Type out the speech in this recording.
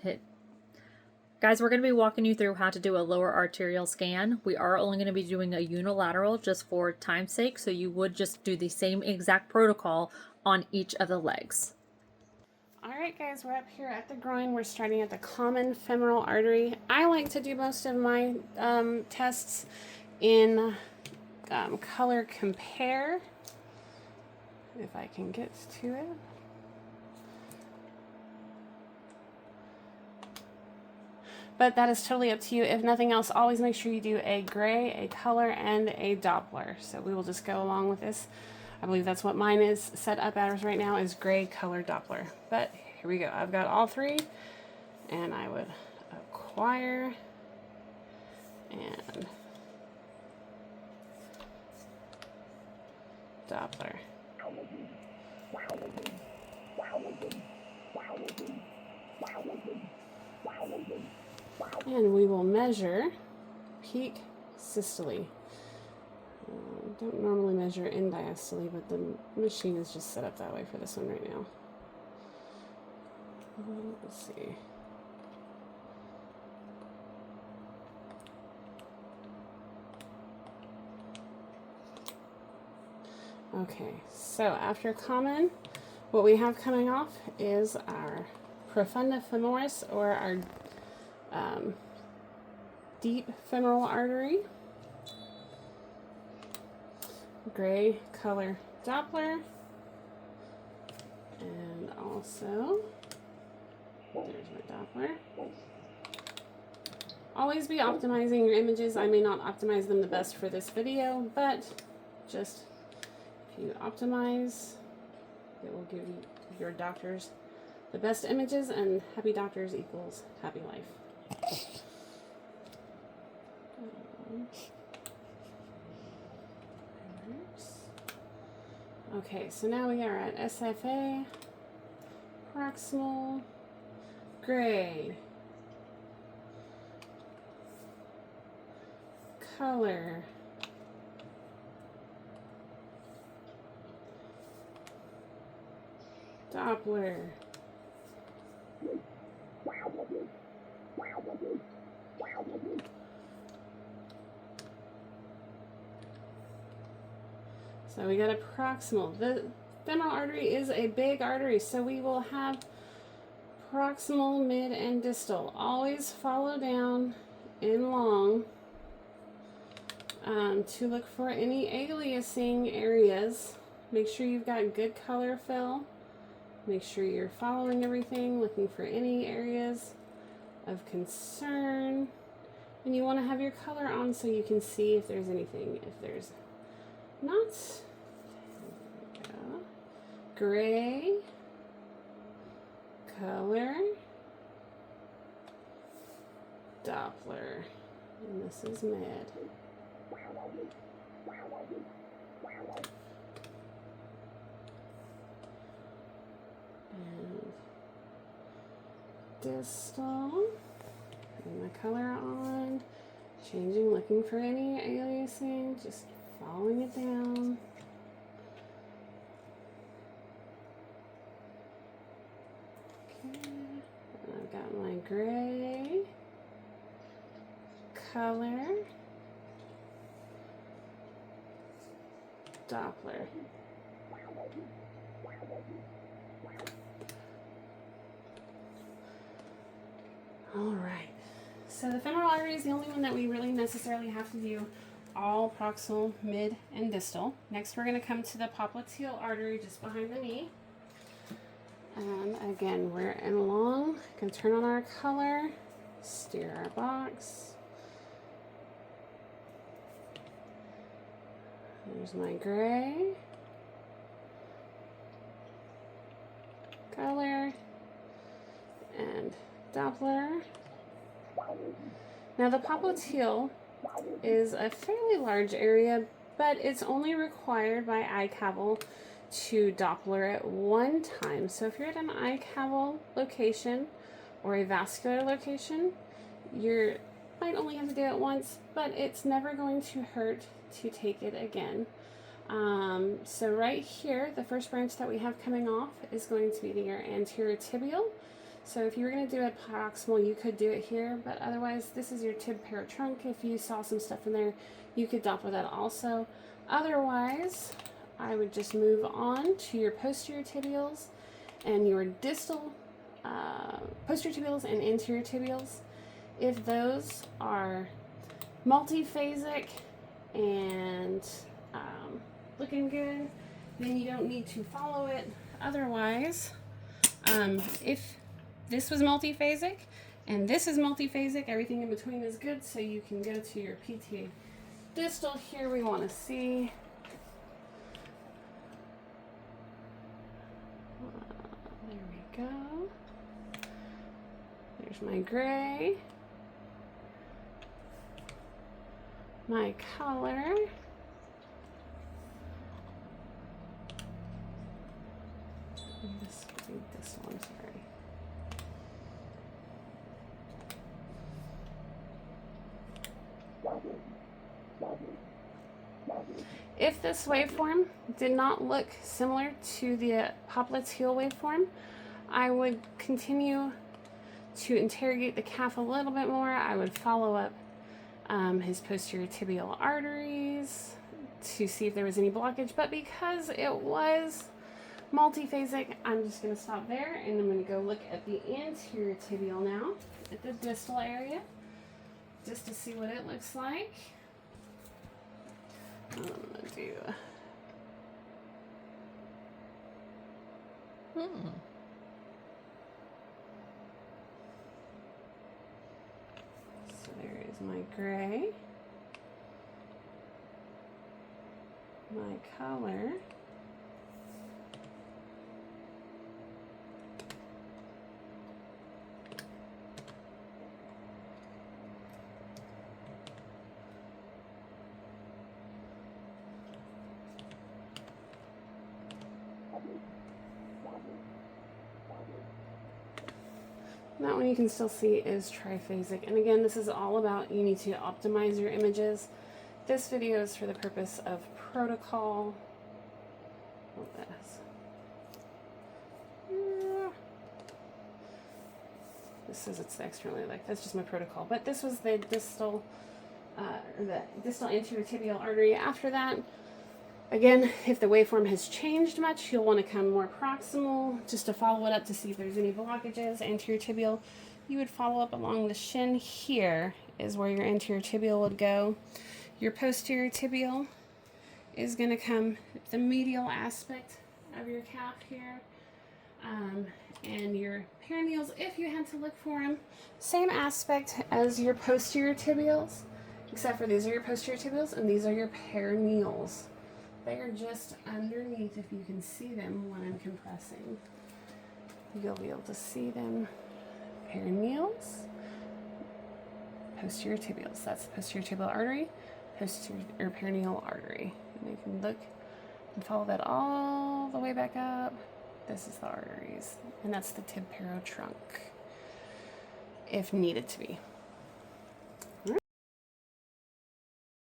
hit. Guys, we're going to be walking you through how to do a lower arterial scan. We are only going to be doing a unilateral just for time's sake, so you would just do the same exact protocol on each of the legs. Alright guys, we're up here at the groin. We're starting at the common femoral artery. I like to do most of my tests in color compare, if I can get to it. But that is totally up to you. If nothing else, always make sure you do a gray, a color, and a Doppler. So we will just go along with this. I believe that's what mine is set up as right now, is gray, color, Doppler. But here we go. I've got all three, and I would acquire and Doppler. And we will measure peak systole. Don't normally measure in diastole, but the machine is just set up that way for this one right now. Let's see. Okay, so after common, what we have coming off is our profunda femoris, or our deep femoral artery. Gray color Doppler, and also there's my Doppler. Always be optimizing your images. I may not optimize them the best for this video, but just if you optimize, it will give you your doctors the best images, and happy doctors equals happy life. Okay, so now we are at SFA, proximal, gray, color, Doppler, so we got a proximal. The femoral artery is a big artery, so we will have proximal, mid, and distal. Always follow down in long to look for any aliasing areas. Make sure you've got good color fill. Make sure you're following everything, looking for any areas of concern. And you want to have your color on so you can see if there's anything. If there's not, gray, color, Doppler, and this is mid. And distal, putting my color on, changing, looking for any aliasing, just following it down. Okay, and I've got my gray, color, Doppler. All right, so the femoral artery is the only one that we really necessarily have to do all proximal, mid, and distal. Next, we're going to come to the popliteal artery just behind the knee. And again, we're in long. Can turn on our color, steer our box. There's my gray, color, and Doppler. Now the popliteal is a fairly large area, but it's only required by iCaval to Doppler at one time. So if you're at an iCaval location or a vascular location, you might only have to do it once, but it's never going to hurt to take it again. So right here, the first branch that we have coming off is going to be your anterior tibial. So if you were going to do it proximal, you could do it here, but otherwise this is your tib paratrunk. If you saw some stuff in there, you could Doppler that also. Otherwise, I would just move on to your posterior tibials and your distal posterior tibials and anterior tibials. If those are multiphasic and looking good, then you don't need to follow it. Otherwise, if this was multiphasic and this is multiphasic, everything in between is good, so you can go to your PTA distal. Here we want to see there we go. There's my gray, my color, this one, sorry. If this waveform did not look similar to the Poplet's heel waveform, I would continue to interrogate the calf a little bit more. I would follow up his posterior tibial arteries to see if there was any blockage, but because it was multiphasic, I'm just going to stop there, and I'm going to go look at the anterior tibial now, at the distal area, just to see what it looks like. I'm going to do So there is my gray, my color, that one you can still see is triphasic. And again, this is all about, you need to optimize your images. This video is for the purpose of protocol. Oh, this says it's externally, like that's just my protocol. But this was the distal anterior tibial artery. After that, again, if the waveform has changed much, you'll want to come more proximal just to follow it up to see if there's any blockages. Anterior tibial, you would follow up along the shin. Here is where your anterior tibial would go. Your posterior tibial is going to come the medial aspect of your calf here. And your perineals, if you had to look for them, same aspect as your posterior tibials, except for these are your posterior tibials and these are your perineals. They are just underneath, if you can see them when I'm compressing. You'll be able to see them. Perineals, posterior tibials. That's the posterior tibial artery, posterior or perineal artery. And you can look and follow that all the way back up. This is the arteries, and that's the tib paratrunk, if needed to be.